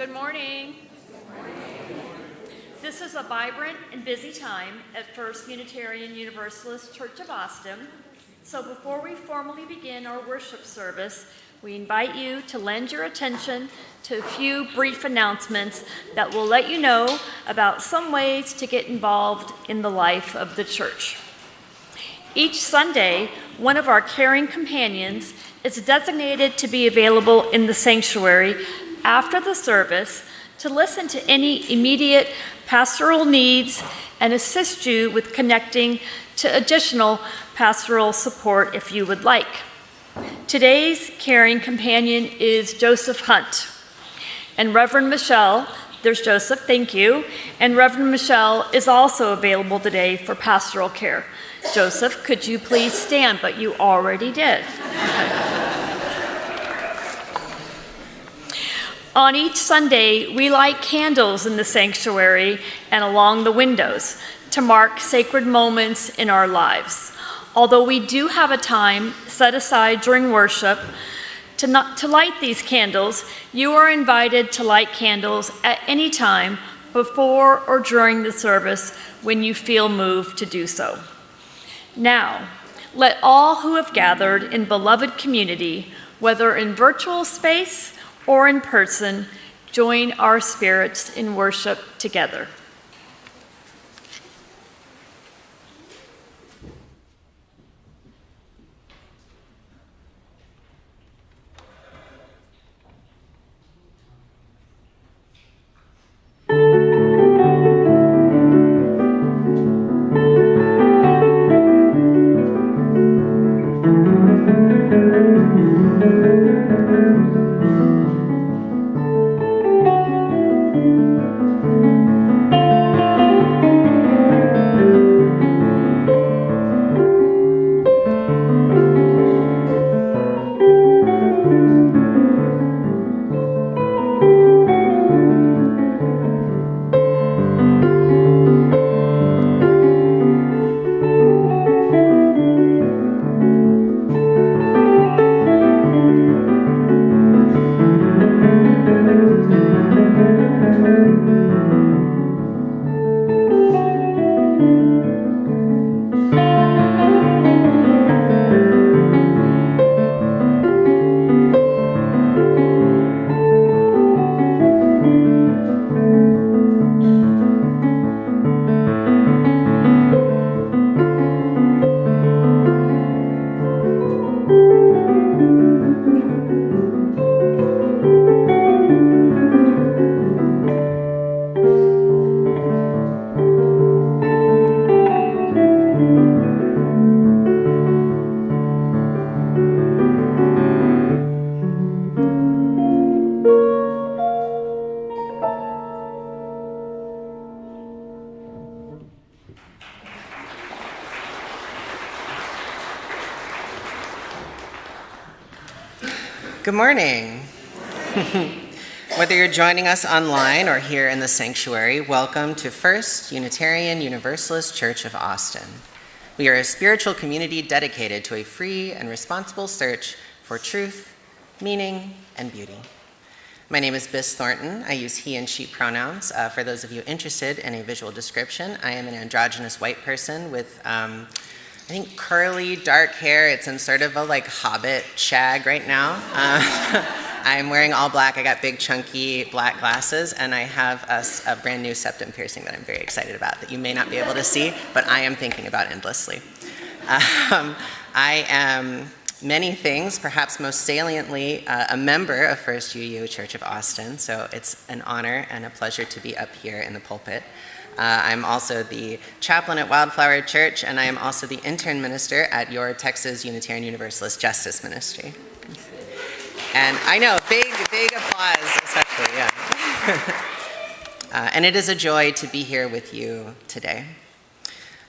Good morning. This is a vibrant and busy time at First Unitarian Universalist Church of Austin. So before we formally begin our worship service, we invite you to lend your attention to a few brief announcements that will let you know about some ways to get involved in the life of the church. Each Sunday, one of our caring companions is designated to be available in the sanctuary after the service to listen to any immediate pastoral needs and assist you with connecting to additional pastoral support if you would like. Today's caring companion is Joseph Hunt. And Reverend Michelle, there's Joseph, thank you. And Reverend Michelle is also available today for pastoral care. Joseph, could you please stand? But you already did. On each Sunday, we light candles in the sanctuary and along the windows to mark sacred moments in our lives. Although we do have a time set aside during worship to light these candles, you are invited to light candles at any time before or during the service when you feel moved to do so. Now, let all who have gathered in beloved community, whether in virtual space or in person, join our spirits in worship together. Good morning. Whether you're joining us online or here in the sanctuary, welcome to First Unitarian Universalist Church of Austin. We are a spiritual community dedicated to a free and responsible search for truth, meaning, and beauty. My name is Bis Thornton. I use he and she pronouns. For those of you interested in a visual description, I am an androgynous white person with I think curly, dark hair. It's in sort of a like hobbit shag right now. I'm wearing all black. I got big, chunky black glasses, and I have a brand new septum piercing that I'm very excited about that you may not be able to see, but I am thinking about endlessly. I am many things, perhaps most saliently a member of First UU Church of Austin, so it's an honor and a pleasure to be up here in the pulpit. I'm also the chaplain at Wildflower Church, and I am also the intern minister at your Texas Unitarian Universalist Justice Ministry. And I know, big applause, especially, yeah. And it is a joy to be here with you today.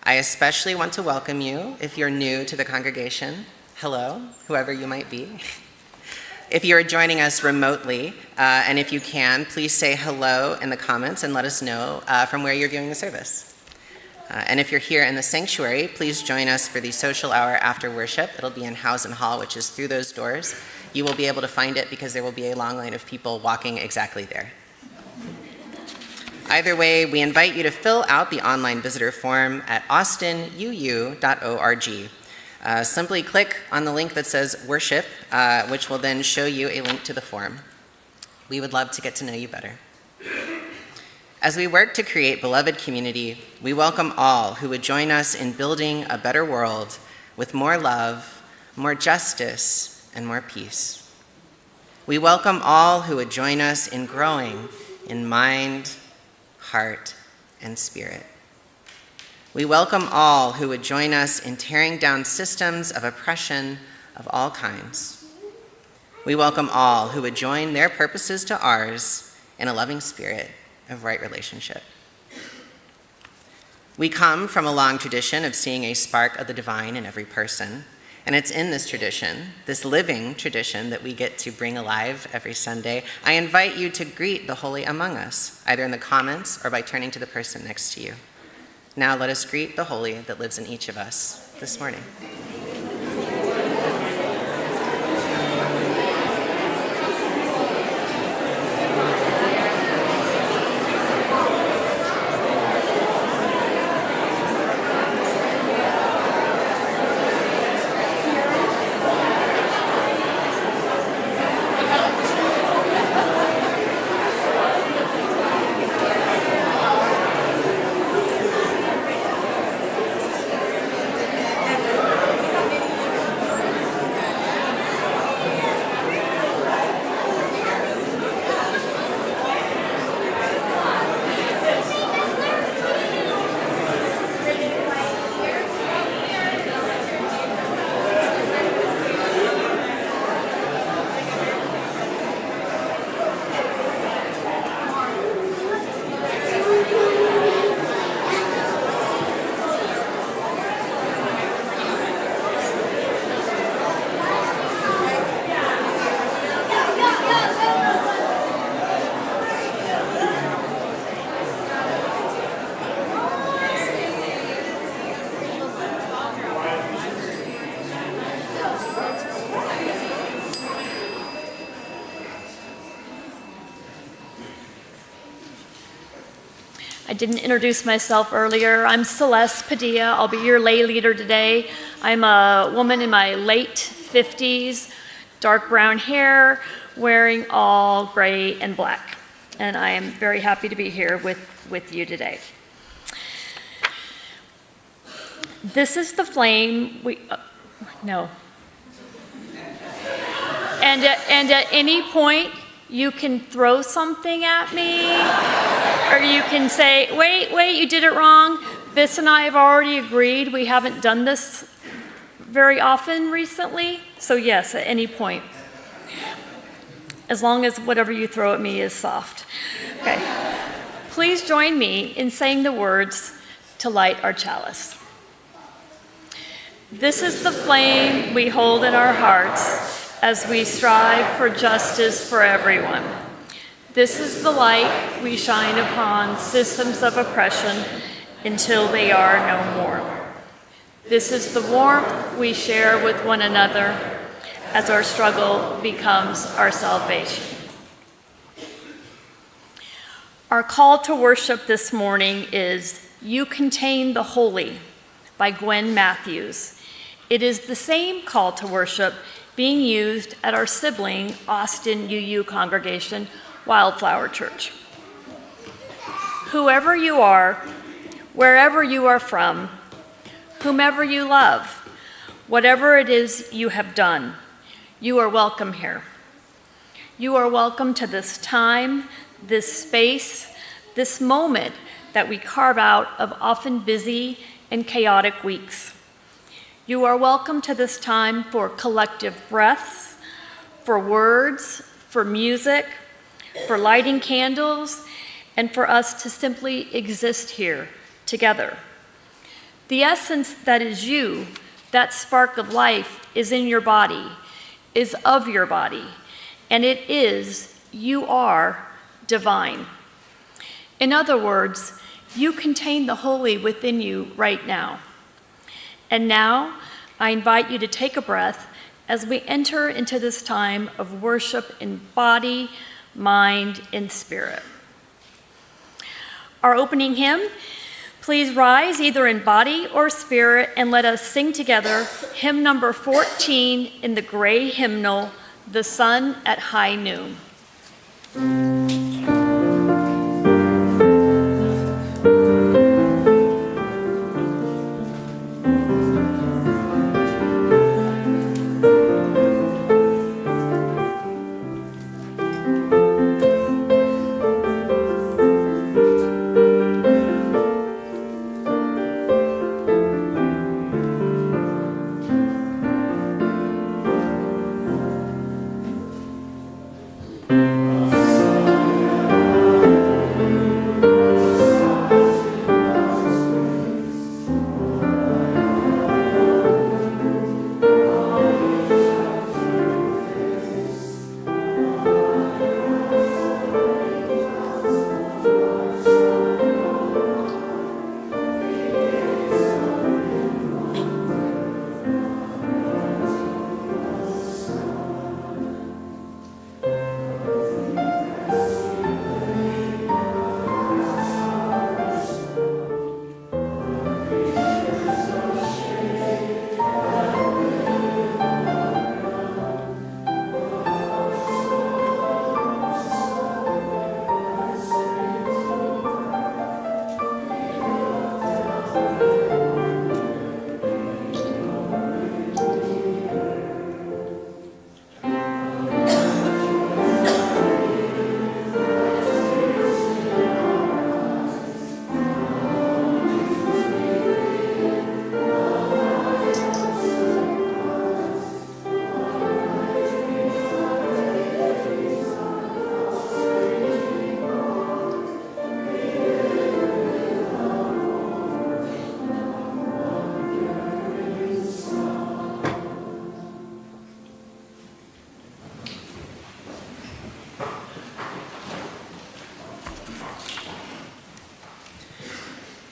I especially want to welcome you if you're new to the congregation. Hello, whoever you might be. If you are joining us remotely, and if you can, please say hello in the comments and let us know from where you're viewing the service. And if you're here in the sanctuary, please join us for the social hour after worship. It'll be in Housen Hall, which is through those doors. You will be able to find it because there will be a long line of people walking exactly there. Either way, we invite you to fill out the online visitor form at austinuu.org. Simply click on the link that says Worship, which will then show you a link to the form. We would love to get to know you better. As we work to create beloved community, we welcome all who would join us in building a better world with more love, more justice, and more peace. We welcome all who would join us in growing in mind, heart, and spirit. We welcome all who would join us in tearing down systems of oppression of all kinds. We welcome all who would join their purposes to ours in a loving spirit of right relationship. We come from a long tradition of seeing a spark of the divine in every person, and it's in this tradition, this living tradition that we get to bring alive every Sunday. I invite you to greet the holy among us, either in the comments or by turning to the person next to you. Now let us greet the holy that lives in each of us this morning. I didn't introduce myself earlier. I'm Celeste Padilla. I'll be your lay leader today. I'm a woman in my late 50s, dark brown hair, wearing all gray and black. And I am very happy to be here with you today. This is the flame no. And at any point, you can throw something at me, or you can say, wait, you did it wrong. Bis and I have already agreed. We haven't done this very often recently. So yes, at any point. As long as whatever you throw at me is soft. Okay. Please join me in saying the words to light our chalice. This is the flame we hold in our hearts as we strive for justice for everyone. This is the light we shine upon systems of oppression until they are no more. This is the warmth we share with one another as our struggle becomes our salvation. Our call to worship this morning is You Contain the Holy by Gwen Matthews. It is the same call to worship being used at our sibling Austin UU congregation, Wildflower Church. Whoever you are, wherever you are from, whomever you love, whatever it is you have done, you are welcome here. You are welcome to this time, this space, this moment that we carve out of often busy and chaotic weeks. You are welcome to this time for collective breaths, for words, for music, for lighting candles, and for us to simply exist here together. The essence that is you, that spark of life, is in your body, is of your body, and it is, you are divine. In other words, you contain the holy within you right now. And now, I invite you to take a breath as we enter into this time of worship in body, mind, and spirit. our opening hymn. Please rise either in body or spirit and let us sing together hymn number 14 in the gray hymnal, The Sun at High Noon.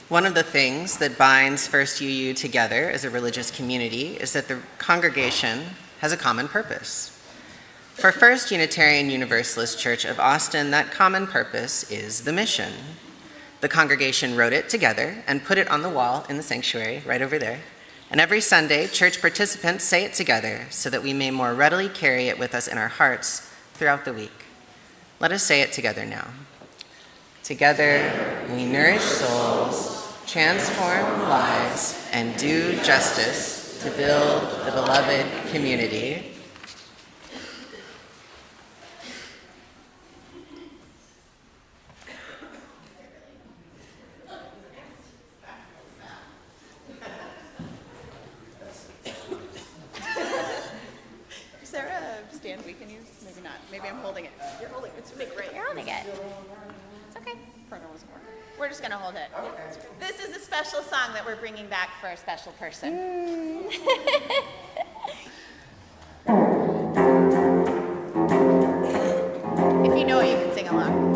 One of the things that binds First UU together as a religious community is that the congregation has a common purpose. For First Unitarian Universalist Church of Austin, that common purpose is the mission. The congregation wrote it together and put it on the wall in the sanctuary, right over there. And every Sunday, church participants say it together so that we may more readily carry it with us in our hearts throughout the week. Let us say it together now. Together, we nourish souls, transform lives, and do justice to build the beloved community. Is there a stand we can use? Maybe not. Maybe I'm holding it. You're holding it. It's really great. You're holding it. It's okay. Printer wasn't working. We're just going to hold it. This is a special song that we're bringing back for a special person. If you know it, you can sing along.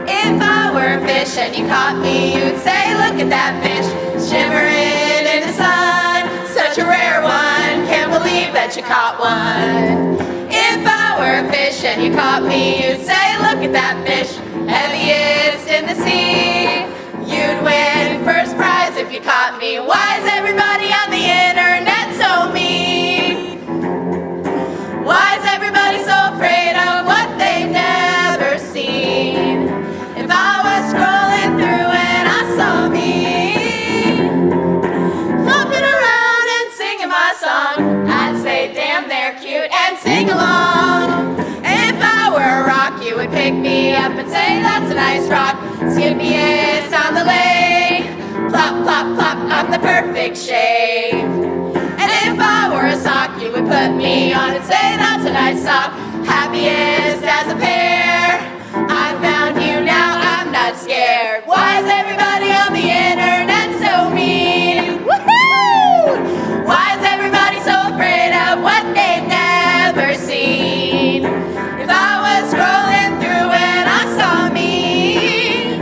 If I were a fish and you caught me, you'd say, look at that fish, shimmering in the sun. Such a rare one, can't believe that you caught one. If I were a fish and you caught me, you'd say, look at that fish, heaviest in the sea. You'd win first prize if you caught me. Why is everybody on the internet so mean? Why is everybody so afraid of what they've never seen? If I was scrolling through and I saw me flopping around and singing my song, I'd say, damn, they're cute, and sing along. If I were a rock, you would pick me up and say, that's a nice rock, skippiest on the lake. Plop, plop, plop, I'm the perfect shape. And if I were a sock, you would put me on and say, that's a nice sock, happiest as a pair. I found you, now I'm not scared. Why is everybody on the internet so mean? Woohoo! Why is everybody so afraid of what they've never seen? If I was scrolling through and I saw me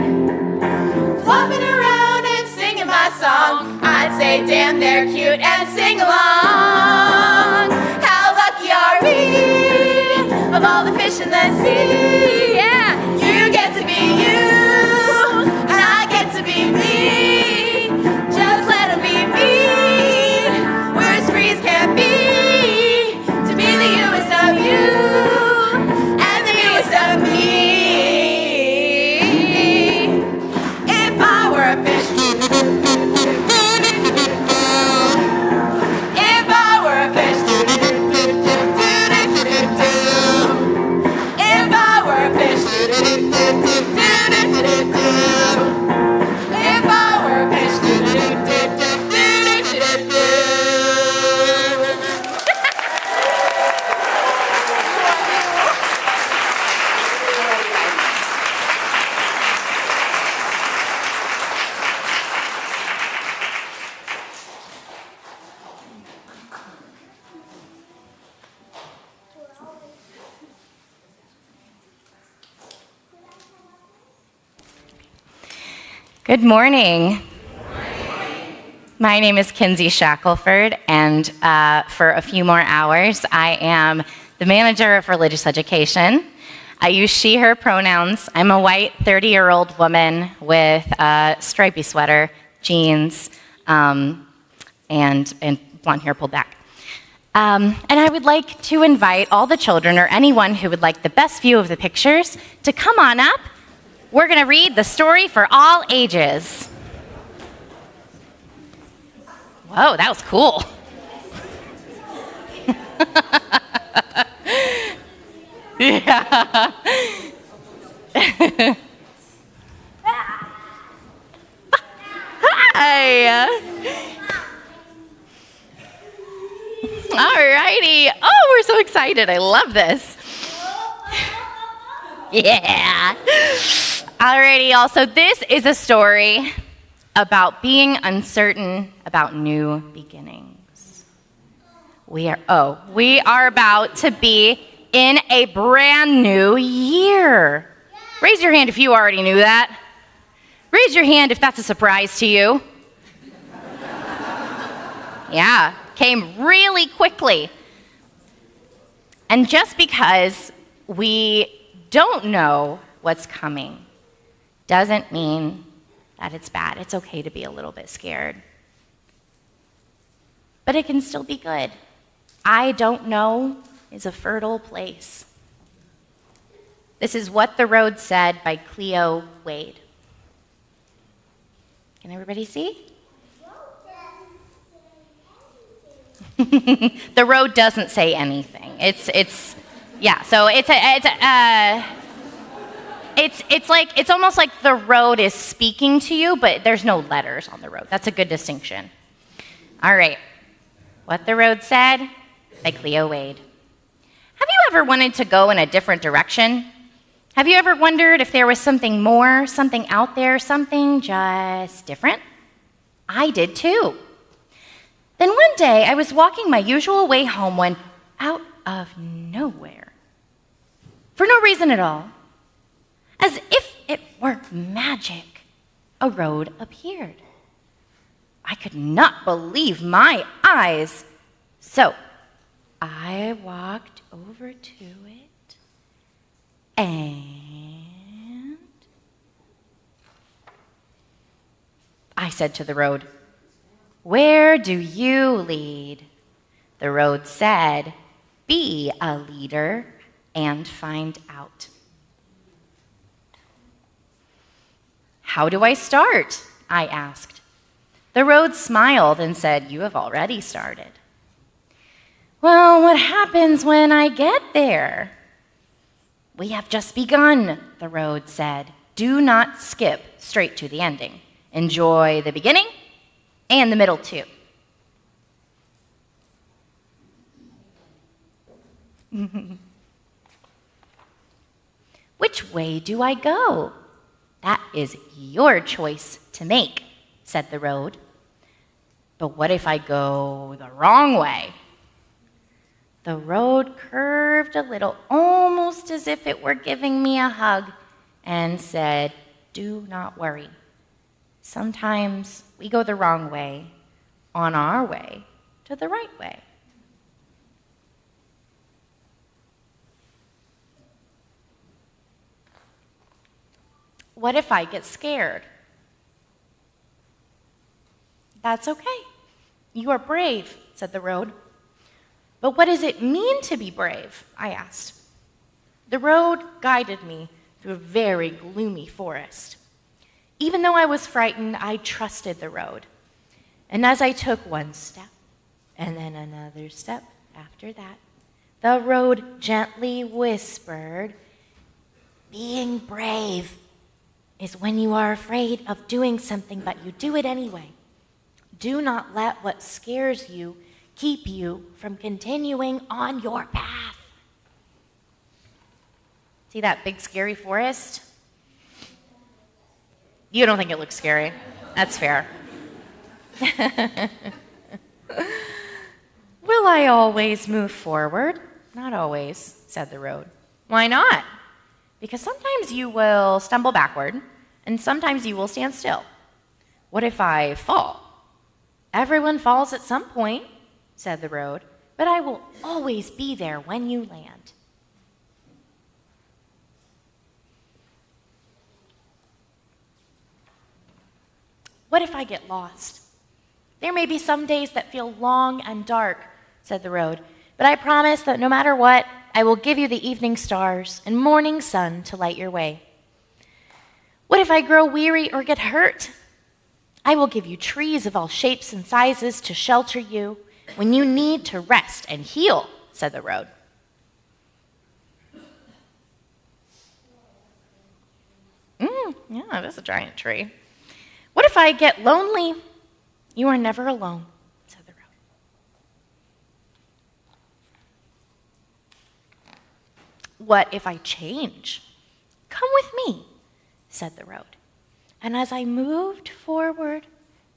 flopping around and singing my song, I'd say, damn, they're cute, and sing along. How lucky are we, of all the fish in the sea? Yeah, you get to be you. Good morning. My name is Kinsey Shackelford, and for a few more hours, I am the manager of religious education. I use she, her pronouns. I'm a white 30-year-old woman with a stripy sweater, jeans, and blonde hair pulled back. And I would like to invite all the children or anyone who would like the best view of the pictures to come on up. We're going to read the story for all ages. Whoa, that was cool. Yeah. Hi. All righty. Oh, we're so excited. I love this. Yeah. Alrighty, y'all. So this is a story about being uncertain about new beginnings. We are about to be in a brand new year. Raise your hand if you already knew that. Raise your hand if that's a surprise to you. Yeah, came really quickly. And just because we don't know what's coming doesn't mean that it's bad. It's okay to be a little bit scared. But it can still be good. I don't know is a fertile place. This is What the Road Said by Cleo Wade. Can everybody see? The road doesn't say anything. It's almost like the road is speaking to you, but there's no letters on the road. That's a good distinction. All right. What the Road Said by Cleo Wade. Have you ever wanted to go in a different direction? Have you ever wondered if there was something more, something out there, something just different? I did too. Then one day I was walking my usual way home when, out of nowhere, for no reason at all, as if it were magic, a road appeared. I could not believe my eyes. So I walked over to it and I said to the road, "Where do you lead?" The road said, "Be a leader and find out." "How do I start?" I asked. The road smiled and said, "You have already started." "Well, what happens when I get there?" "We have just begun," the road said. "Do not skip straight to the ending. Enjoy the beginning and the middle too." "Which way do I go?" "That is your choice to make," said the road. "But what if I go the wrong way?" The road curved a little, almost as if it were giving me a hug, and said, "Do not worry. Sometimes we go the wrong way on our way to the right way." What if I get scared? "That's okay. You are brave," said the road. "But what does it mean to be brave?" I asked. The road guided me through a very gloomy forest. Even though I was frightened, I trusted the road. And as I took one step, and then another step after that, the road gently whispered, "Being brave is when you are afraid of doing something, but you do it anyway. Do not let what scares you keep you from continuing on your path." See that big scary forest? You don't think it looks scary. That's fair. "Will I always move forward?" "Not always," said the road. "Why not?" "Because sometimes you will stumble backward, and sometimes you will stand still. What if I fall? Everyone falls at some point, said the road, but I will always be there when you land. What if I get lost? There may be some days that feel long and dark, said the road, but I promise that no matter what, I will give you the evening stars and morning sun to light your way. What if I grow weary or get hurt? I will give you trees of all shapes and sizes to shelter you when you need to rest and heal, said the road. Yeah, that's a giant tree. What if I get lonely? You are never alone, said the road. What if I change? Come with me, said the road. And as I moved forward,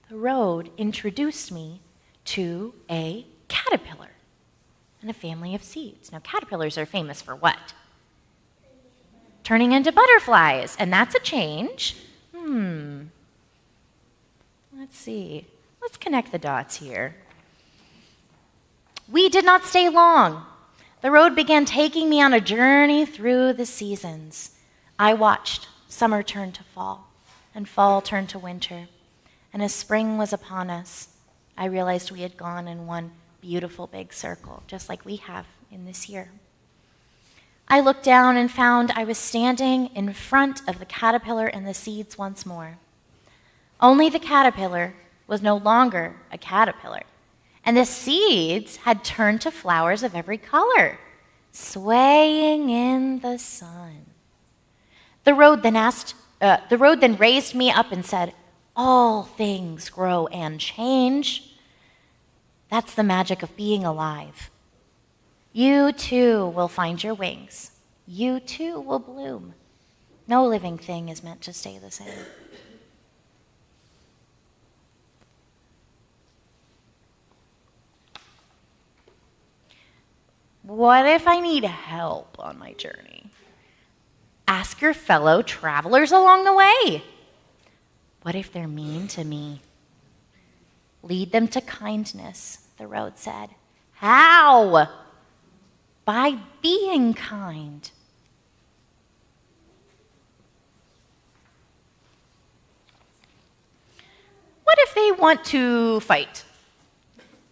the road introduced me to a caterpillar and a family of seeds. Now, caterpillars are famous for what? Turning into butterflies, and that's a change. Let's see. Let's connect the dots here. We did not stay long. The road began taking me on a journey through the seasons. I watched summer turn to fall, and fall turned to winter. And as spring was upon us, I realized we had gone in one beautiful big circle, just like we have in this year. I looked down and found I was standing in front of the caterpillar and the seeds once more. Only the caterpillar was no longer a caterpillar, and the seeds had turned to flowers of every color, swaying in the sun. The road then raised me up and said, "All things grow and change." That's the magic of being alive. You too will find your wings. You too will bloom. No living thing is meant to stay the same. What if I need help on my journey? Ask your fellow travelers along the way. What if they're mean to me? Lead them to kindness, the road said. How? By being kind. What if they want to fight?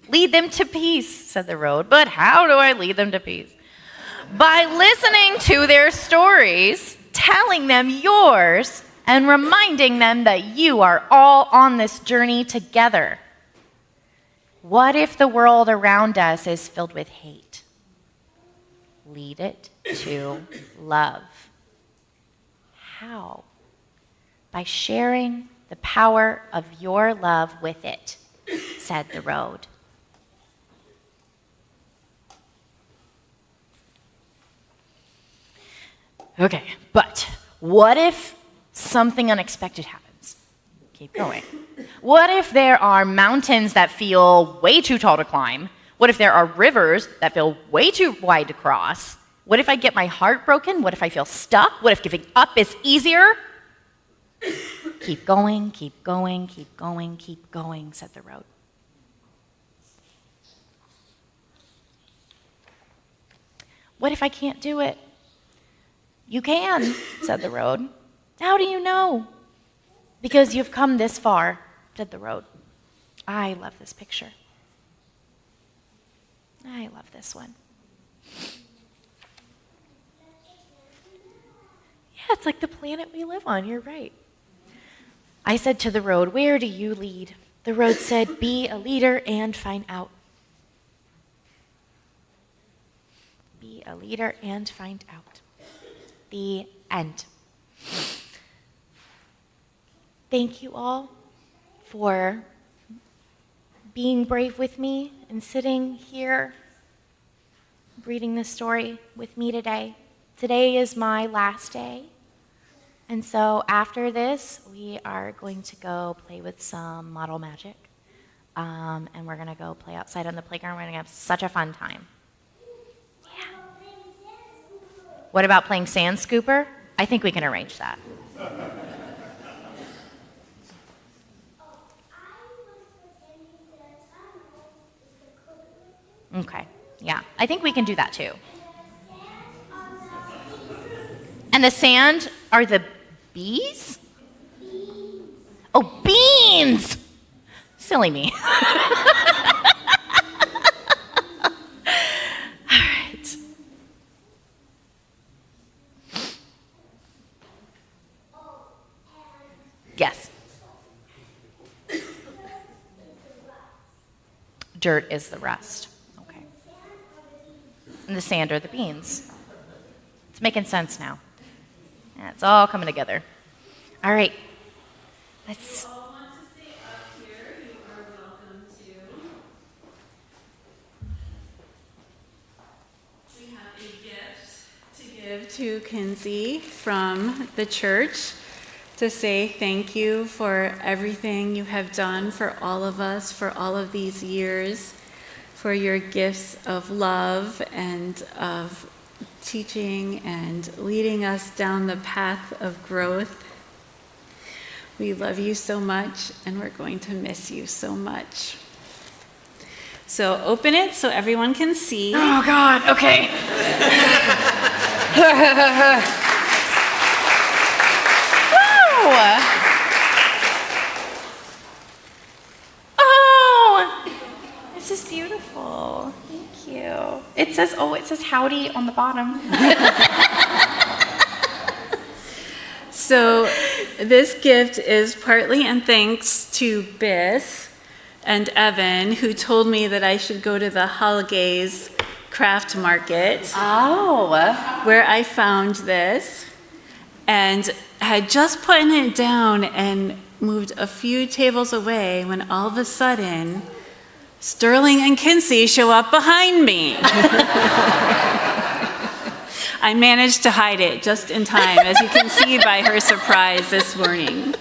Lead them to peace, said the road. But how do I lead them to peace? By listening to their stories, telling them yours, and reminding them that you are all on this journey together. What if the world around us is filled with hate? Lead it to love. How? By sharing the power of your love with it, said the road. Okay, but what if something unexpected happens? Keep going. What if there are mountains that feel way too tall to climb? What if there are rivers that feel way too wide to cross? What if I get my heart broken? What if I feel stuck? What if giving up is easier? Keep going, keep going, keep going, keep going, said the road. What if I can't do it? You can, said the road. How do you know? Because you've come this far, said the road. I love this picture. I love this one. Yeah, it's like the planet we live on, you're right. I said to the road, where do you lead? The road said, be a leader and find out. Be a leader and find out. The end. Thank you all for being brave with me and sitting here reading this story with me today. Today is my last day. And so after this, we are going to go play with some model magic. And we're going to go play outside on the playground. We're going to have such a fun time. What about playing Sand Scooper? I think we can arrange that. Okay. Yeah, I think we can do that too. And the sand are the bees? Oh, beans! Silly me. All right. Yes. Dirt is the rust. Okay. And the sand are the beans. It's making sense now. Yeah, it's all coming together. All right. Let's. All want to stay up here. You are welcome to. We have a gift to give to Kinsey from the church to say thank you for everything you have done for all of us for all of these years, for your gifts of love and of teaching and leading us down the path of growth. We love you so much, and we're going to miss you so much. So open it so everyone can see. Oh, God. Okay. Oh, this is beautiful. Thank you. It says howdy on the bottom. So this gift is partly in thanks to Bis and Evan, who told me that I should go to the Holidays craft market. Oh. Where I found this and had just put it down and moved a few tables away when all of a sudden Sterling and Kinsey show up behind me. I managed to hide it just in time, as you can see by her surprise this morning.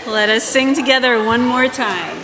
Let us sing together one more time.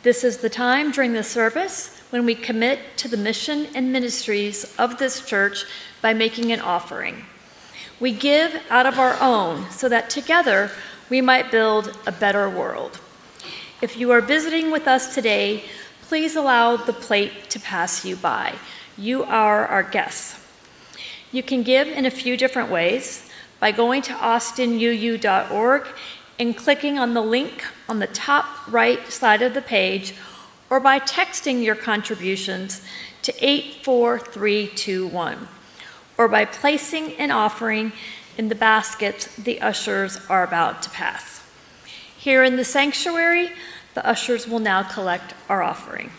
This is the time during the service when we commit to the mission and ministries of this church by making an offering. We give out of our own so that together we might build a better world. If you are visiting with us today, please allow the plate to pass you by. You are our guests. You can give in a few different ways by going to austinuu.org and clicking on the link on the top right side of the page, or by texting your contributions to 84321, or by placing an offering in the baskets the ushers are about to pass. Here in the sanctuary, the ushers will now collect our offering.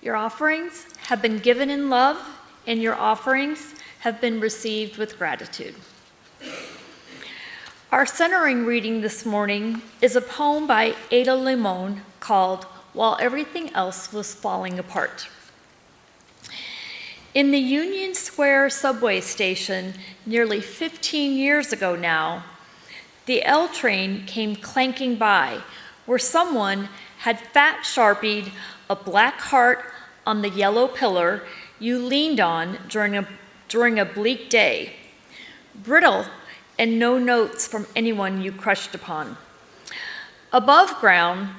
Your offerings have been given in love, and your offerings have been received with gratitude. Our centering reading this morning is a poem by Ada Limon called While Everything Else Was Falling Apart. In the Union Square subway station nearly 15 years ago now, the L train came clanking by where someone had fat sharpied a black heart on the yellow pillar you leaned on during a bleak day, brittle and no notes from anyone you crushed upon. Above ground,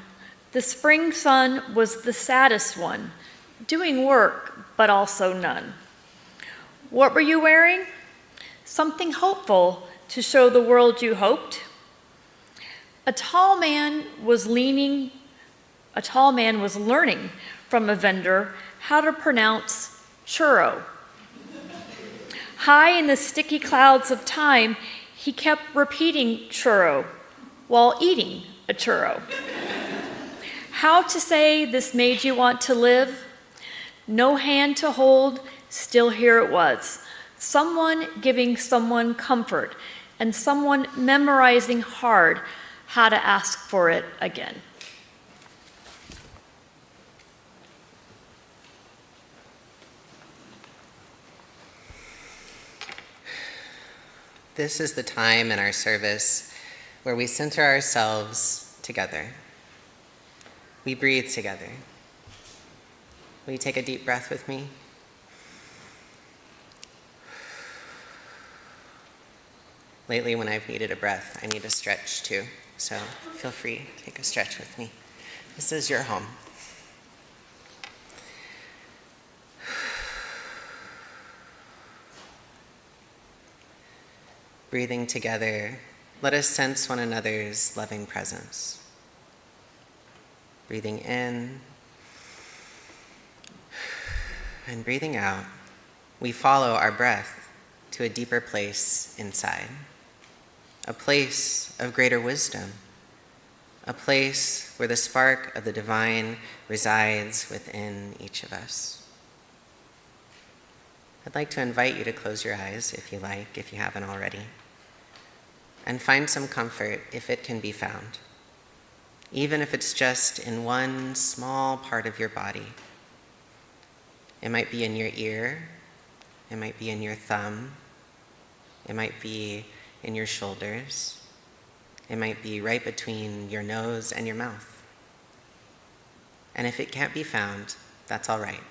the spring sun was the saddest one, doing work but also none. What were you wearing? Something hopeful to show the world you hoped. A tall man was learning from a vendor how to pronounce churro. High in the sticky clouds of time, he kept repeating churro while eating a churro. How to say this made you want to live? No hand to hold, still here it was. Someone giving someone comfort, and someone memorizing hard how to ask for it again. This is the time in our service where we center ourselves together. We breathe together. Will you take a deep breath with me? Lately, when I've needed a breath, I need a stretch too. So feel free, take a stretch with me. This is your home. Breathing together, let us sense one another's loving presence. Breathing in and breathing out, we follow our breath to a deeper place inside, a place of greater wisdom, a place where the spark of the divine resides within each of us. I'd like to invite you to close your eyes if you like, if you haven't already, and find some comfort if it can be found, even if it's just in one small part of your body. It might be in your ear, it might be in your thumb, it might be in your shoulders, it might be right between your nose and your mouth. And if it can't be found, that's all right.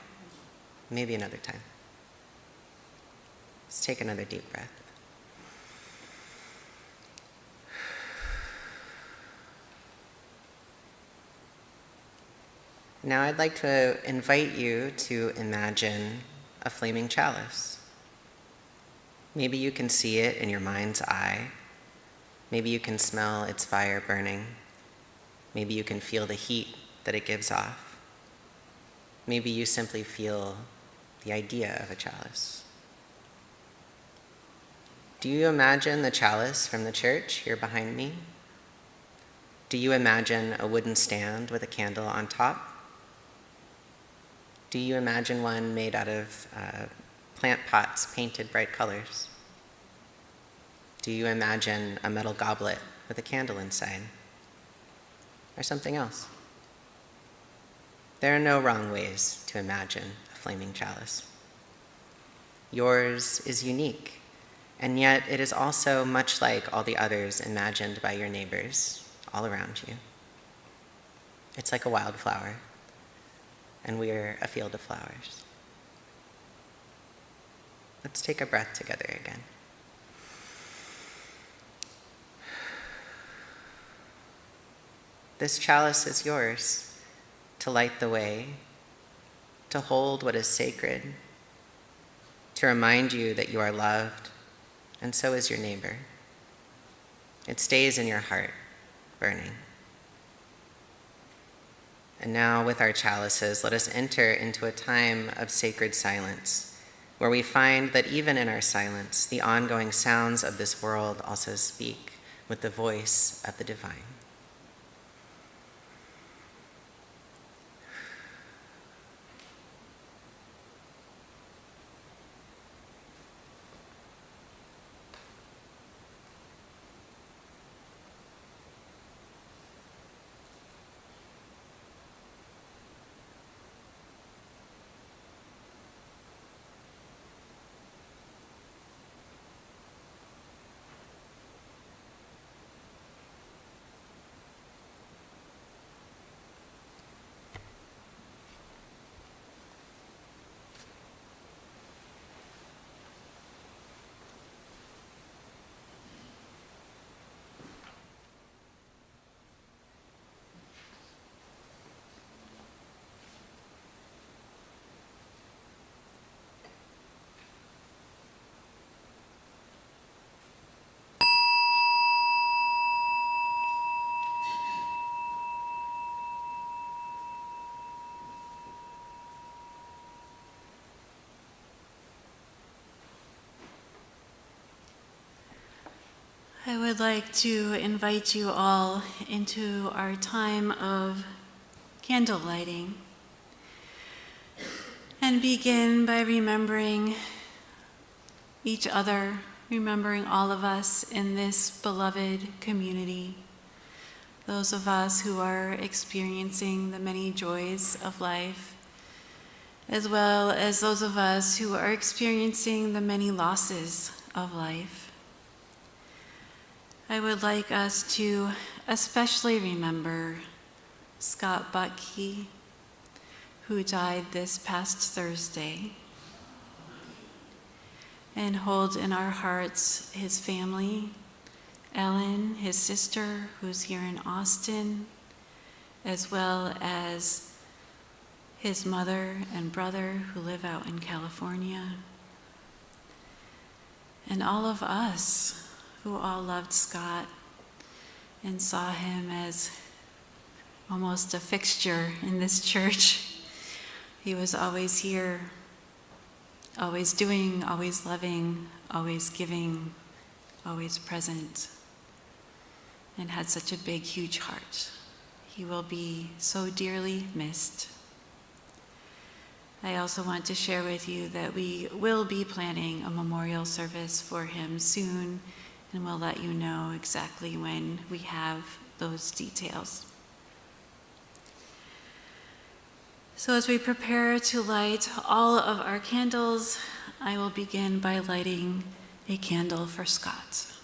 Maybe another time. Let's take another deep breath. Now I'd like to invite you to imagine a flaming chalice. Maybe you can see it in your mind's eye. Maybe you can smell its fire burning. Maybe you can feel the heat that it gives off. Maybe you simply feel the idea of a chalice. Do you imagine the chalice from the church here behind me? Do you imagine a wooden stand with a candle on top? Do you imagine one made out of plant pots painted bright colors? Do you imagine a metal goblet with a candle inside? Or something else? There are no wrong ways to imagine a flaming chalice. Yours is unique, and yet it is also much like all the others imagined by your neighbors all around you. It's like a wildflower, and we're a field of flowers. Let's take a breath together again. This chalice is yours to light the way, to hold what is sacred, to remind you that you are loved, and so is your neighbor. It stays in your heart, burning. And now, with our chalices, let us enter into a time of sacred silence, where we find that even in our silence, the ongoing sounds of this world also speak with the voice of the divine. I would like to invite you all into our time of candle lighting and begin by remembering each other, remembering all of us in this beloved community, those of us who are experiencing the many joys of life, as well as those of us who are experiencing the many losses of life. I would like us to especially remember Scott Buckey, who died this past Thursday, and hold in our hearts his family, Ellen, his sister, who's here in Austin, as well as his mother and brother who live out in California, and all of us who all loved Scott and saw him as almost a fixture in this church. He was always here, always doing, always loving, always giving, always present, and had such a big, huge heart. He will be so dearly missed. I also want to share with you that we will be planning a memorial service for him soon, and we'll let you know exactly when we have those details. So as we prepare to light all of our candles, I will begin by lighting a candle for Scott.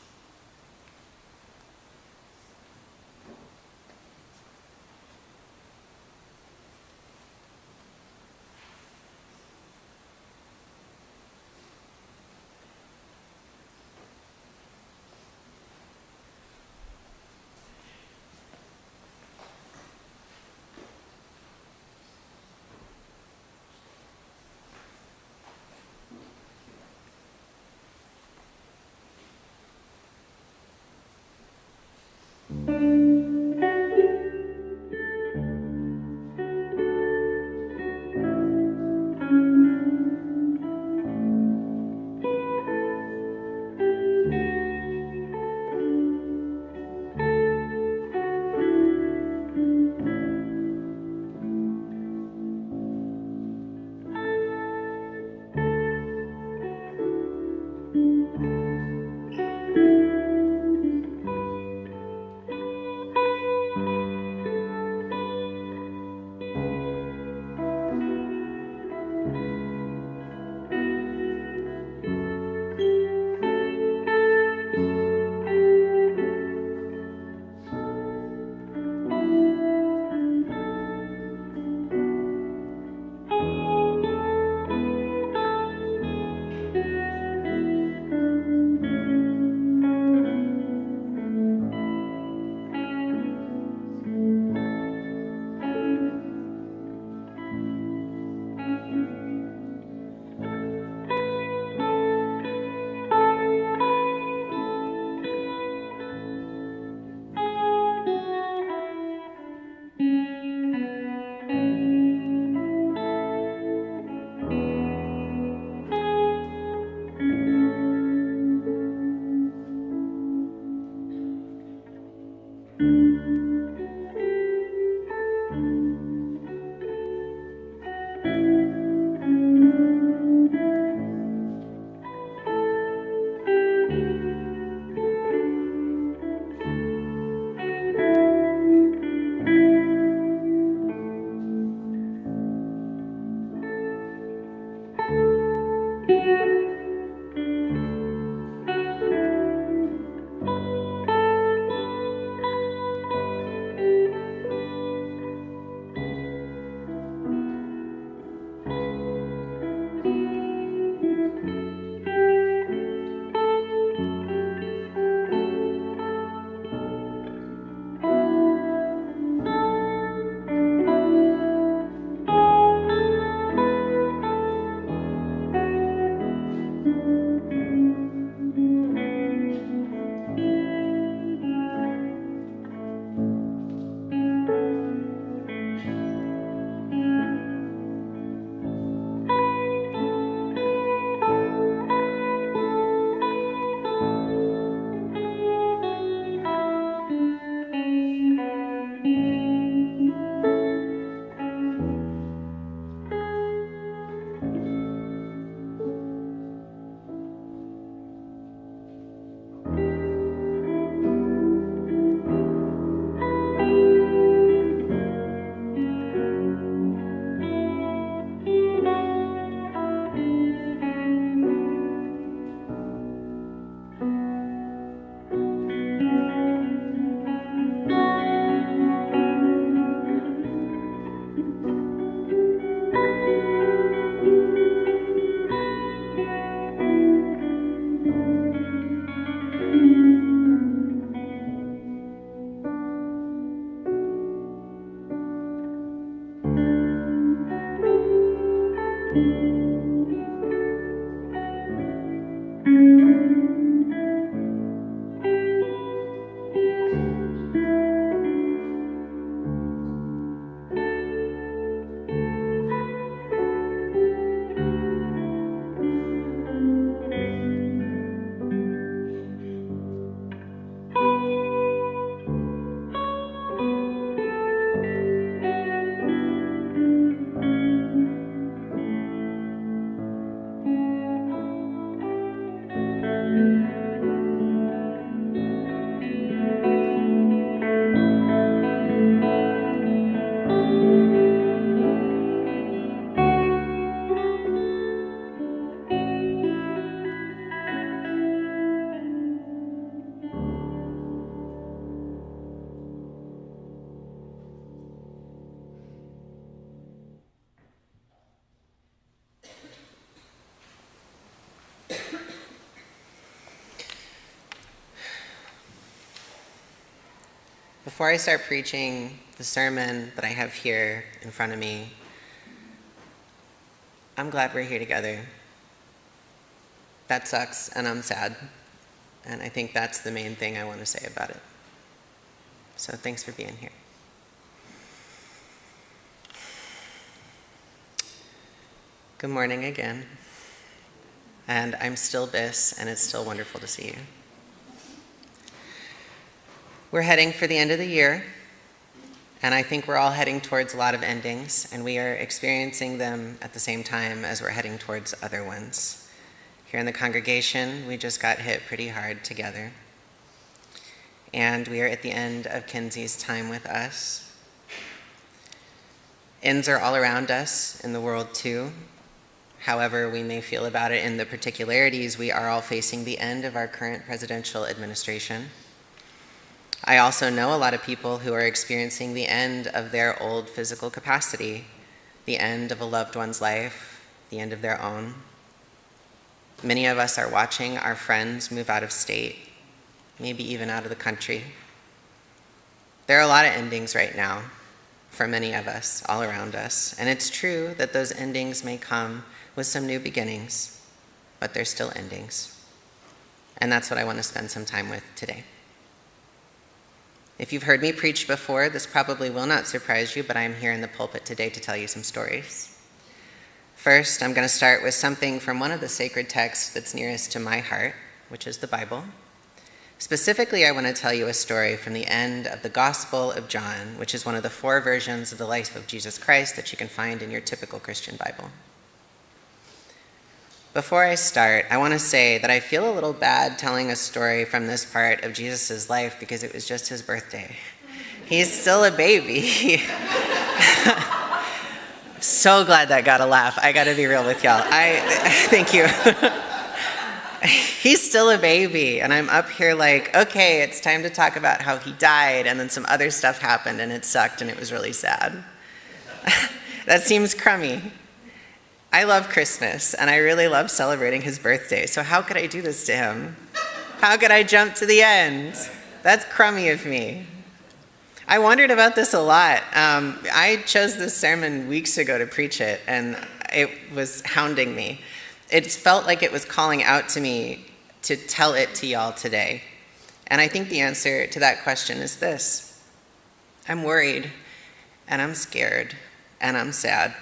Before I start preaching the sermon that I have here in front of me, I'm glad we're here together. That sucks, and I'm sad. And I think that's the main thing I want to say about it. So thanks for being here. Good morning again. And I'm still Bis, and it's still wonderful to see you. We're heading for the end of the year, and I think we're all heading towards a lot of endings, and we are experiencing them at the same time as we're heading towards other ones. Here in the congregation, we just got hit pretty hard together. And we are at the end of Kinsey's time with us. Ends are all around us in the world too. However we may feel about it in the particularities, we are all facing the end of our current presidential administration. I also know a lot of people who are experiencing the end of their old physical capacity, the end of a loved one's life, the end of their own. Many of us are watching our friends move out of state, maybe even out of the country. There are a lot of endings right now for many of us, all around us, and it's true that those endings may come with some new beginnings, but they're still endings. And that's what I want to spend some time with today. If you've heard me preach before, this probably will not surprise you, but I'm here in the pulpit today to tell you some stories. First, I'm going to start with something from one of the sacred texts that's nearest to my heart, which is the Bible. Specifically, I want to tell you a story from the end of the Gospel of John, which is one of the 4 versions of the life of Jesus Christ that you can find in your typical Christian Bible. Before I start, I want to say that I feel a little bad telling a story from this part of Jesus' life because it was just his birthday. He's still a baby. So glad that got a laugh. I got to be real with y'all. Thank you. He's still a baby, and I'm up here like, okay, it's time to talk about how he died, and then some other stuff happened, and it sucked, and it was really sad. That seems crummy. I love Christmas, and I really love celebrating his birthday, so how could I do this to him? How could I jump to the end? That's crummy of me. I wondered about this a lot. I chose this sermon weeks ago to preach it, and it was hounding me. It felt like it was calling out to me to tell it to y'all today. And I think the answer to that question is this. I'm worried, and I'm scared, and I'm sad.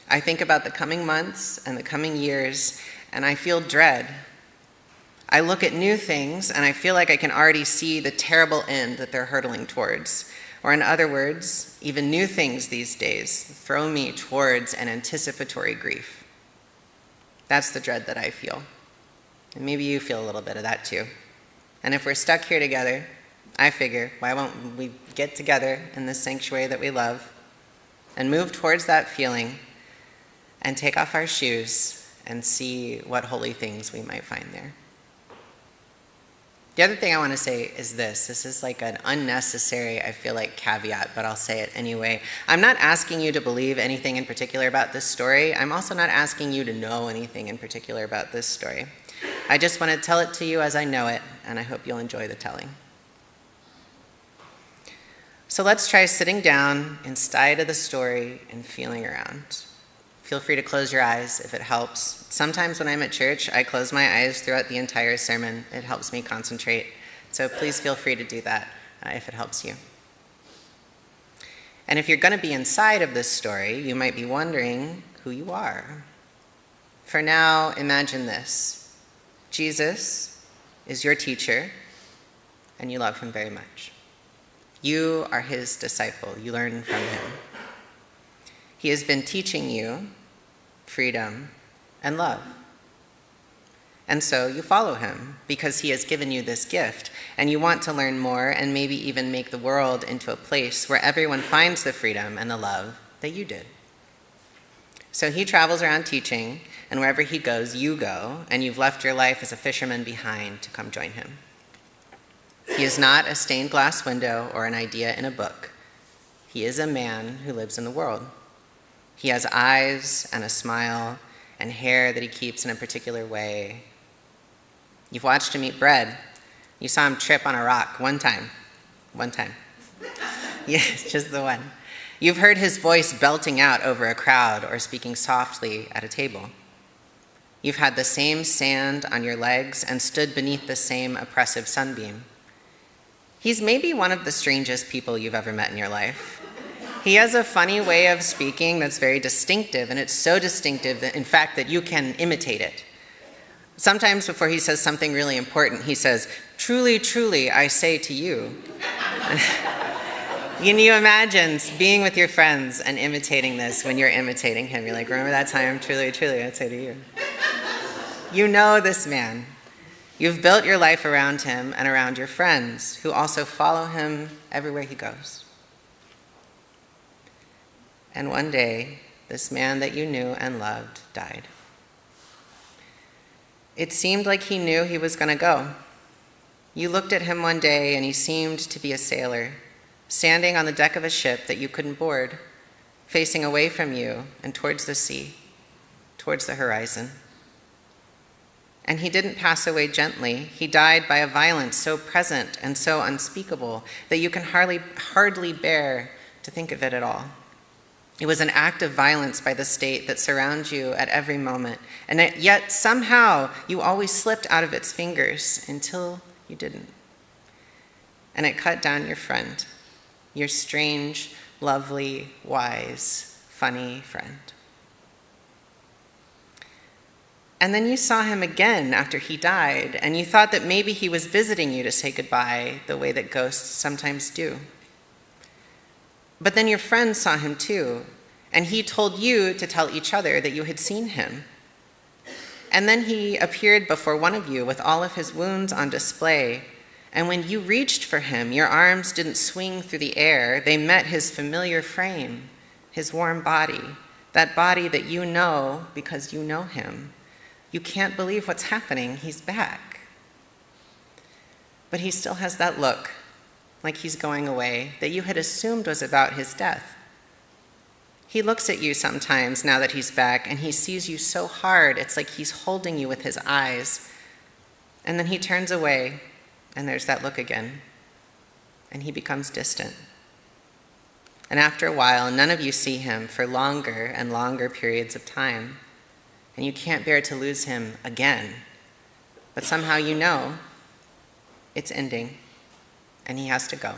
I think about the coming months and the coming years, and I feel dread. I look at new things, and I feel like I can already see the terrible end that they're hurtling towards. Or in other words, even new things these days throw me towards an anticipatory grief. That's the dread that I feel. And maybe you feel a little bit of that too. And if we're stuck here together, I figure, why won't we get together in this sanctuary that we love and move towards that feeling and take off our shoes and see what holy things we might find there. The other thing I want to say is this. This is like an unnecessary, I feel like, caveat, but I'll say it anyway. I'm not asking you to believe anything in particular about this story. I'm also not asking you to know anything in particular about this story. I just want to tell it to you as I know it, and I hope you'll enjoy the telling. So let's try sitting down inside of the story and feeling around. Feel free to close your eyes if it helps. Sometimes when I'm at church, I close my eyes throughout the entire sermon. It helps me concentrate. So please feel free to do that if it helps you. And if you're going to be inside of this story, you might be wondering who you are. For now, imagine this. Jesus is your teacher, and you love him very much. You are his disciple. You learn from him. He has been teaching you freedom and love. And so you follow him because he has given you this gift, and you want to learn more and maybe even make the world into a place where everyone finds the freedom and the love that you did. So he travels around teaching, and wherever he goes, you go, and you've left your life as a fisherman behind to come join him. He is not a stained glass window or an idea in a book. He is a man who lives in the world. He has eyes and a smile and hair that he keeps in a particular way. You've watched him eat bread. You saw him trip on a rock one time. one time. Yes, just the one. You've heard his voice belting out over a crowd or speaking softly at a table. You've had the same sand on your legs and stood beneath the same oppressive sunbeam. He's maybe one of the strangest people you've ever met in your life. He has a funny way of speaking that's very distinctive, and it's so distinctive that, in fact, that you can imitate it. Sometimes before he says something really important, he says, "Truly, truly, I say to you." Can you imagine being with your friends and imitating this when you're imitating him? You're like, remember that time? Truly, truly, I'd say to you. You know this man. You've built your life around him and around your friends who also follow him everywhere he goes. And one day, this man that you knew and loved died. It seemed like he knew he was going to go. You looked at him one day and he seemed to be a sailor, standing on the deck of a ship that you couldn't board, facing away from you and towards the sea, towards the horizon. And he didn't pass away gently. He died by a violence so present and so unspeakable that you can hardly bear to think of it at all. It was an act of violence by the state that surrounds you at every moment, and yet somehow you always slipped out of its fingers until you didn't. And it cut down your friend, your strange, lovely, wise, funny friend. And then you saw him again after he died, and you thought that maybe he was visiting you to say goodbye the way that ghosts sometimes do. But then your friend saw him too, and he told you to tell each other that you had seen him. And then he appeared before one of you with all of his wounds on display, and when you reached for him, your arms didn't swing through the air. They met his familiar frame, his warm body, that body that you know because you know him. You can't believe what's happening. He's back. But he still has that look, like he's going away, that you had assumed was about his death. He looks at you sometimes now that he's back, and he sees you so hard, it's like he's holding you with his eyes. And then he turns away, and there's that look again, and he becomes distant. And after a while, none of you see him for longer and longer periods of time, and you can't bear to lose him again. But somehow you know it's ending, and he has to go.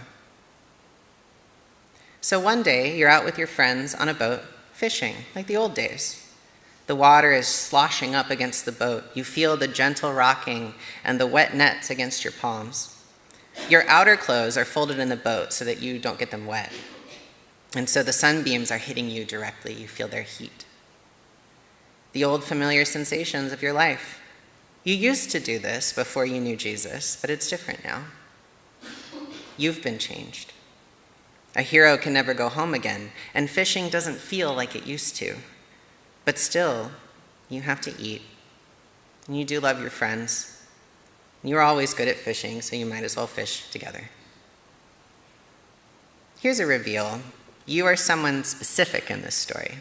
So one day, you're out with your friends on a boat, fishing, like the old days. The water is sloshing up against the boat. You feel the gentle rocking and the wet nets against your palms. Your outer clothes are folded in the boat so that you don't get them wet. And so the sunbeams are hitting you directly. You feel their heat. The old familiar sensations of your life. You used to do this before you knew Jesus, but it's different now. You've been changed. A hero can never go home again, and fishing doesn't feel like it used to. But still, you have to eat. And you do love your friends. You're always good at fishing, so you might as well fish together. Here's a reveal. You are someone specific in this story.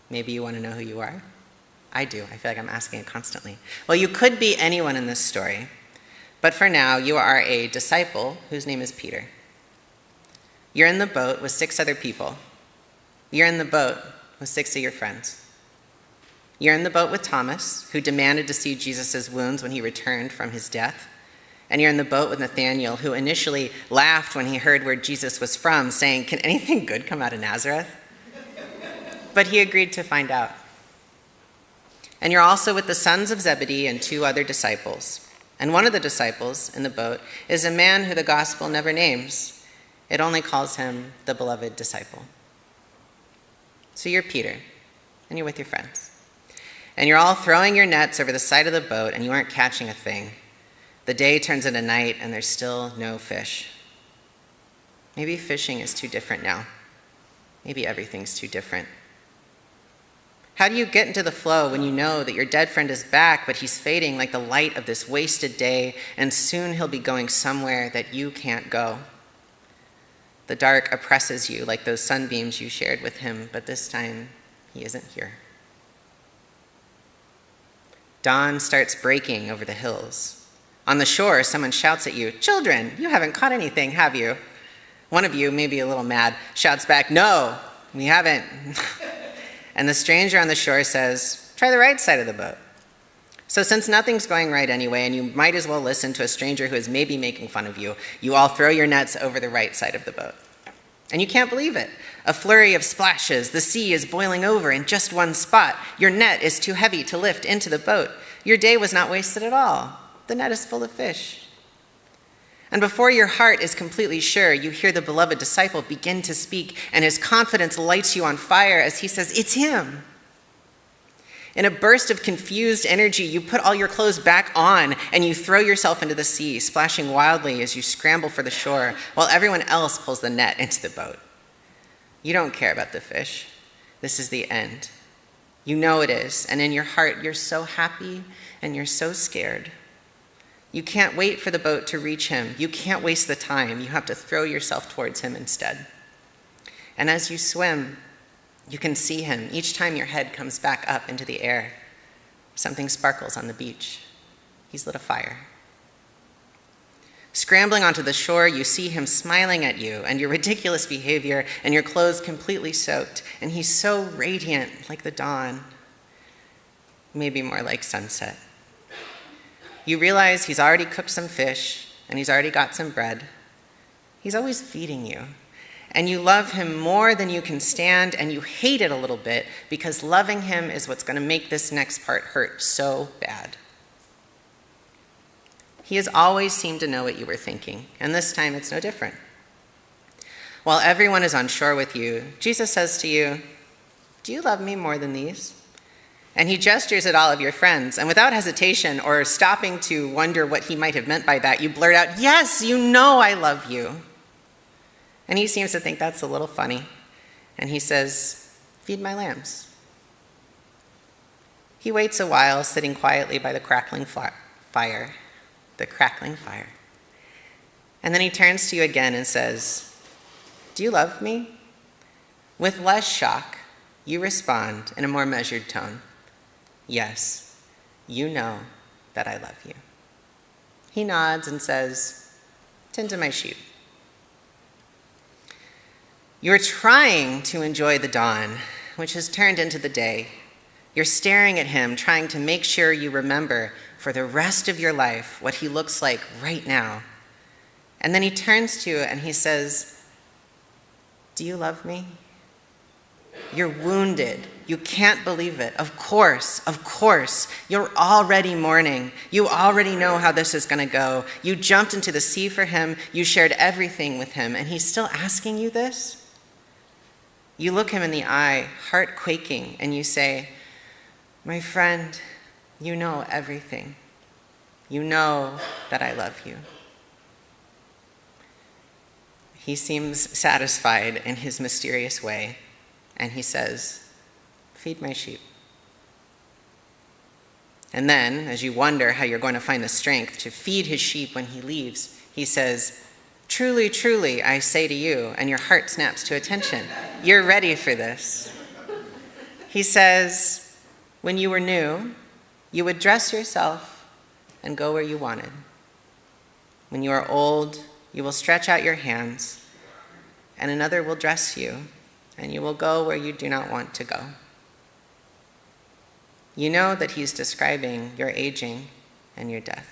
Maybe you want to know who you are? I do. I feel like I'm asking it constantly. Well, you could be anyone in this story. But for now, you are a disciple whose name is Peter. You're in the boat with 6 other people. You're in the boat with 6 of your friends. You're in the boat with Thomas, who demanded to see Jesus' wounds when he returned from his death. And you're in the boat with Nathanael, who initially laughed when he heard where Jesus was from, saying, "Can anything good come out of Nazareth?" But he agreed to find out. And you're also with the sons of Zebedee and 2 other disciples. And one of the disciples in the boat is a man who the gospel never names. It only calls him the beloved disciple. So you're Peter, and you're with your friends. And you're all throwing your nets over the side of the boat, and you aren't catching a thing. The day turns into night, and there's still no fish. Maybe fishing is too different now. Maybe everything's too different. How do you get into the flow when you know that your dead friend is back, but he's fading like the light of this wasted day, and soon he'll be going somewhere that you can't go? The dark oppresses you like those sunbeams you shared with him, but this time he isn't here. Dawn starts breaking over the hills. On the shore, someone shouts at you, "Children, you haven't caught anything, have you?" One of you, maybe a little mad, shouts back, "No, we haven't." And the stranger on the shore says, "Try the right side of the boat." So since nothing's going right anyway, and you might as well listen to a stranger who is maybe making fun of you, you all throw your nets over the right side of the boat. And you can't believe it. A flurry of splashes, the sea is boiling over in just one spot. Your net is too heavy to lift into the boat. Your day was not wasted at all. The net is full of fish. And before your heart is completely sure, you hear the beloved disciple begin to speak, and his confidence lights you on fire as he says, "It's him." In a burst of confused energy, you put all your clothes back on and you throw yourself into the sea, splashing wildly as you scramble for the shore, while everyone else pulls the net into the boat. You don't care about the fish. This is the end. You know it is, and in your heart, you're so happy and you're so scared. You can't wait for the boat to reach him. You can't waste the time. You have to throw yourself towards him instead. And as you swim, you can see him each time your head comes back up into the air. Something sparkles on the beach. He's lit a fire. Scrambling onto the shore, you see him smiling at you and your ridiculous behavior and your clothes completely soaked. And he's so radiant, like the dawn, maybe more like sunset. You realize he's already cooked some fish and he's already got some bread. He's always feeding you. And you love him more than you can stand, and you hate it a little bit because loving him is what's going to make this next part hurt so bad. He has always seemed to know what you were thinking, and this time it's no different. While everyone is on shore with you, Jesus says to you, "Do you love me more than these?" And he gestures at all of your friends, and without hesitation or stopping to wonder what he might have meant by that, you blurt out, "Yes, you know I love you." And he seems to think that's a little funny. And he says, "Feed my lambs." He waits a while, sitting quietly by the crackling fire. And then he turns to you again and says, "Do you love me?" With less shock, you respond in a more measured tone, "Yes, you know that I love you." He nods and says, "Tend to my sheep." You're trying to enjoy the dawn, which has turned into the day. You're staring at him, trying to make sure you remember for the rest of your life what he looks like right now. And then he turns to you and he says, "Do you love me?" You're wounded. You can't believe it. Of course. You're already mourning. You already know how this is going to go. You jumped into the sea for him. You shared everything with him, and he's still asking you this? You look him in the eye, heart quaking, and you say, "My friend, you know everything. You know that I love you." He seems satisfied in his mysterious way, and he says, "Feed my sheep." And then, as you wonder how you're going to find the strength to feed his sheep when he leaves, he says, "Truly, truly, I say to you," and your heart snaps to attention. You're ready for this. He says, "When you were new, you would dress yourself and go where you wanted. When you are old, you will stretch out your hands, and another will dress you, and you will go where you do not want to go." You know that he's describing your aging and your death.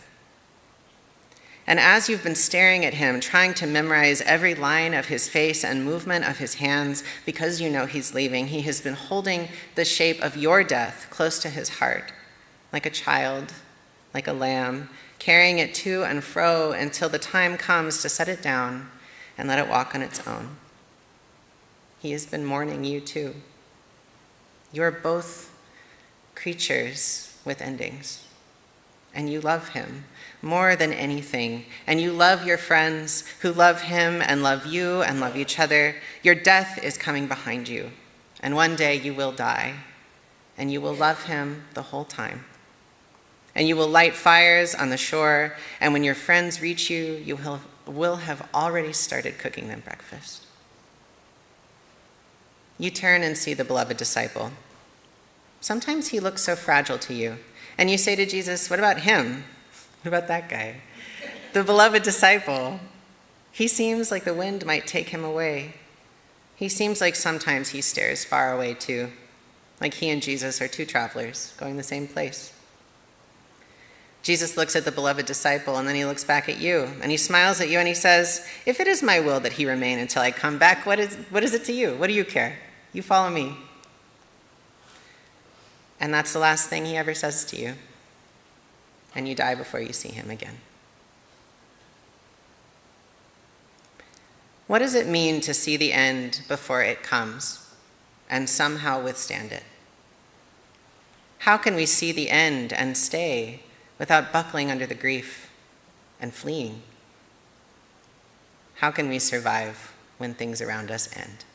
And as you've been staring at him, trying to memorize every line of his face and movement of his hands, because you know he's leaving, he has been holding the shape of your death close to his heart, like a child, like a lamb, carrying it to and fro until the time comes to set it down and let it walk on its own. He has been mourning you too. You are both creatures with endings, and you love him more than anything, and you love your friends who love him and love you and love each other. Your death is coming behind you, and one day you will die, and you will love him the whole time. And you will light fires on the shore, and when your friends reach you, you will have already started cooking them breakfast. You turn and see the beloved disciple. Sometimes he looks so fragile to you, and you say to Jesus, "What about him? What about that guy? The beloved disciple. He seems like the wind might take him away. He seems like sometimes he stares far away too, like he and Jesus are two travelers going the same place. Jesus looks at the beloved disciple, and then he looks back at you, and he smiles at you, and he says, if it is my will that he remain until I come back, what is it to you? What do you care? You follow me. And that's the last thing he ever says to you. And you die before you see him again. What does it mean to see the end before it comes and somehow withstand it? How can we see the end and stay without buckling under the grief and fleeing? How can we survive when things around us end?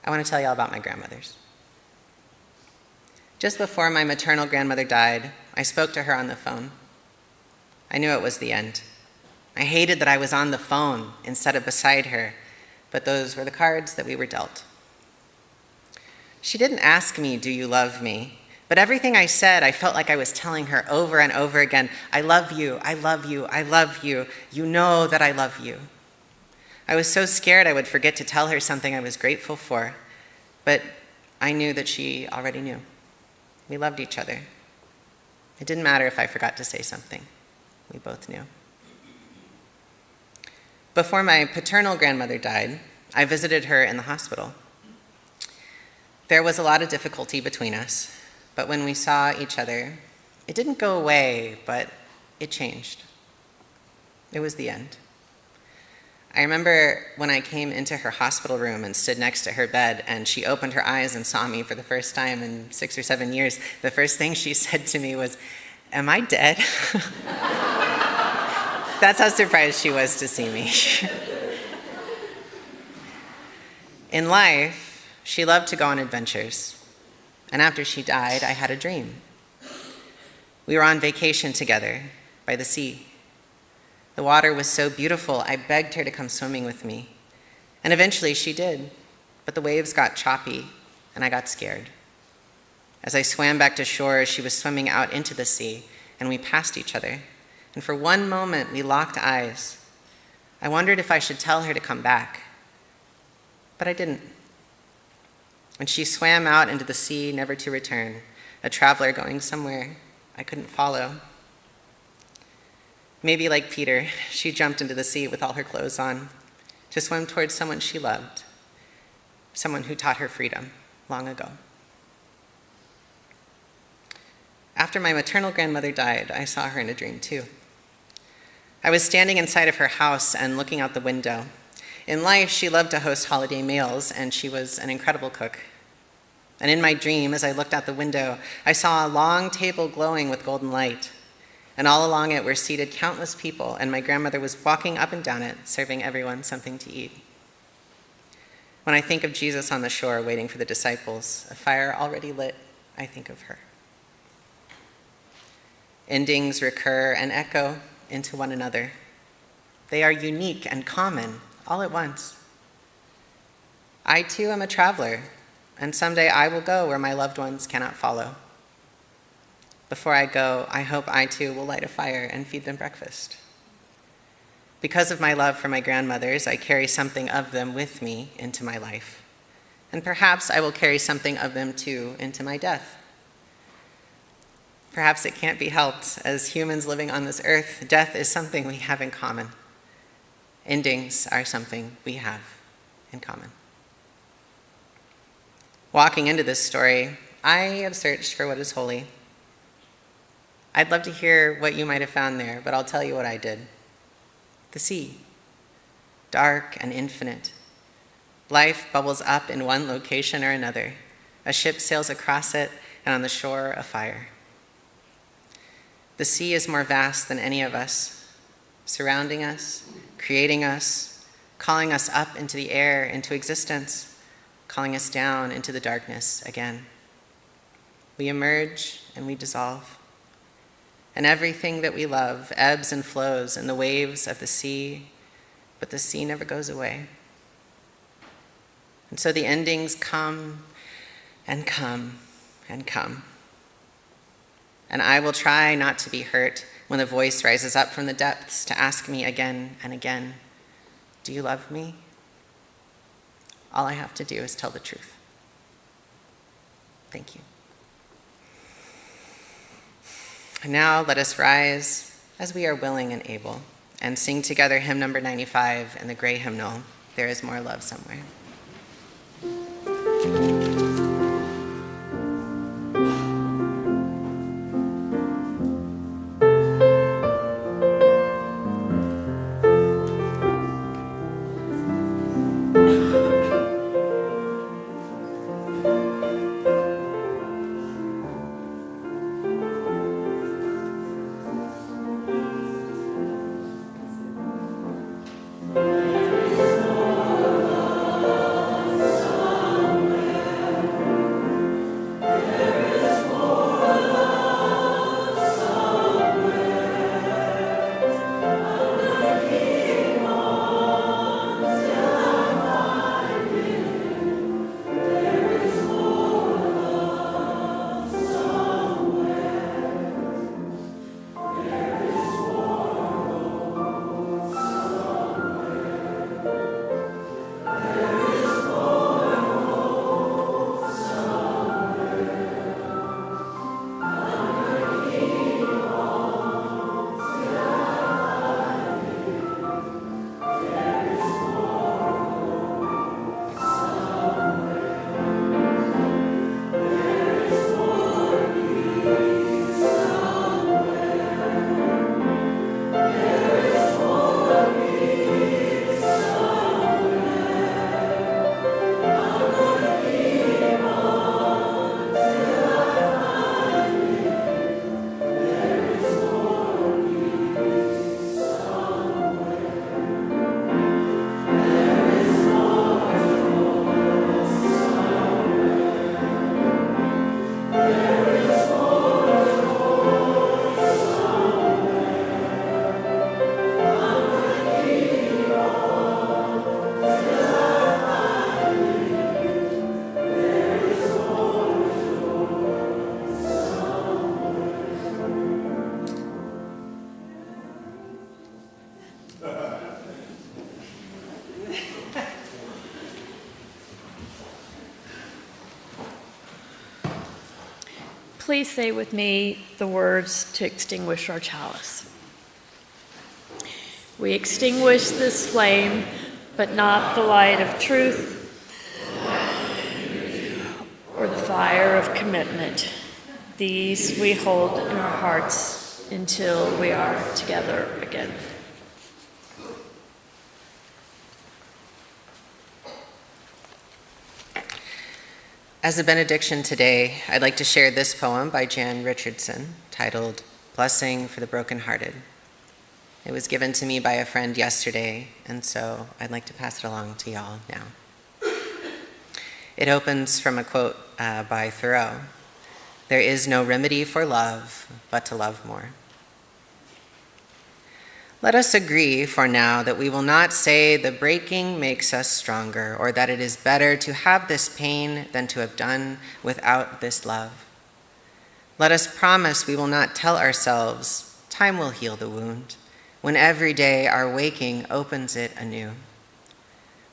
I want to tell you all about my grandmothers. Just before my maternal grandmother died, I spoke to her on the phone. I knew it was the end. I hated that I was on the phone instead of beside her, but those were the cards that we were dealt. She didn't ask me, do you love me? But everything I said, I felt like I was telling her over and over again, I love you, I love you, I love you. You know that I love you. I was so scared I would forget to tell her something I was grateful for, but I knew that she already knew. We loved each other. It didn't matter if I forgot to say something. We both knew. Before my paternal grandmother died, I visited her in the hospital. There was a lot of difficulty between us, but when we saw each other, it didn't go away, but it changed. It was the end. I remember when I came into her hospital room and stood next to her bed, and she opened her eyes and saw me for the first time in 6 or 7 years, the first thing she said to me was, am I dead? That's how surprised she was to see me. In life, she loved to go on adventures. And after she died, I had a dream. We were on vacation together by the sea. The water was so beautiful, I begged her to come swimming with me. And eventually she did, but the waves got choppy, and I got scared. As I swam back to shore, she was swimming out into the sea, and we passed each other. And for one moment, we locked eyes. I wondered if I should tell her to come back, but I didn't. And she swam out into the sea, never to return, a traveler going somewhere I couldn't follow. Maybe like Peter, she jumped into the sea with all her clothes on to swim towards someone she loved, someone who taught her freedom long ago. After my maternal grandmother died, I saw her in a dream too. I was standing inside of her house and looking out the window. In life, she loved to host holiday meals, and she was an incredible cook. And in my dream, as I looked out the window, I saw a long table glowing with golden light. And all along it were seated countless people, and my grandmother was walking up and down it, serving everyone something to eat. When I think of Jesus on the shore waiting for the disciples, a fire already lit, I think of her. Endings recur and echo into one another. They are unique and common all at once. I too am a traveler, and someday I will go where my loved ones cannot follow. Before I go, I hope I too will light a fire and feed them breakfast. Because of my love for my grandmothers, I carry something of them with me into my life. And perhaps I will carry something of them too into my death. Perhaps it can't be helped. As humans living on this earth, death is something we have in common. Endings are something we have in common. Walking into this story, I have searched for what is holy. I'd love to hear what you might have found there, but I'll tell you what I did. The sea, dark and infinite. Life bubbles up in one location or another. A ship sails across it, and on the shore, a fire. The sea is more vast than any of us, surrounding us, creating us, calling us up into the air, into existence, calling us down into the darkness again. We emerge and we dissolve. And everything that we love ebbs and flows in the waves of the sea, but the sea never goes away. And so the endings come and come and come. and I will try not to be hurt when the voice rises up from the depths to ask me again and again, do you love me? All I have to do is tell the truth. Thank you. And now let us rise as we are willing and able and sing together hymn number 95 in the gray hymnal, There Is More Love Somewhere. Please say with me the words to extinguish our chalice. We extinguish this flame, but not the light of truth or the fire of commitment. These we hold in our hearts until we are together again. As a benediction today, I'd like to share this poem by Jan Richardson titled Blessing for the Brokenhearted. It was given to me by a friend yesterday, and so I'd like to pass it along to y'all now. It opens from a quote by Thoreau. There is no remedy for love but to love more. Let us agree for now that we will not say the breaking makes us stronger, or that it is better to have this pain than to have done without this love. Let us promise we will not tell ourselves time will heal the wound, when every day our waking opens it anew.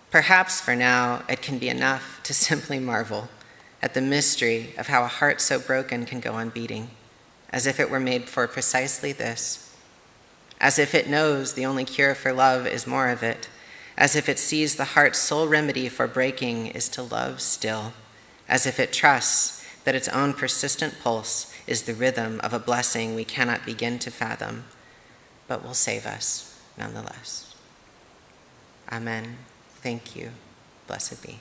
Perhaps for now it can be enough to simply marvel at the mystery of how a heart so broken can go on beating, as if it were made for precisely this. As if it knows the only cure for love is more of it, as if it sees the heart's sole remedy for breaking is to love still, as if it trusts that its own persistent pulse is the rhythm of a blessing we cannot begin to fathom, but will save us nonetheless. Amen. Thank you. Blessed be.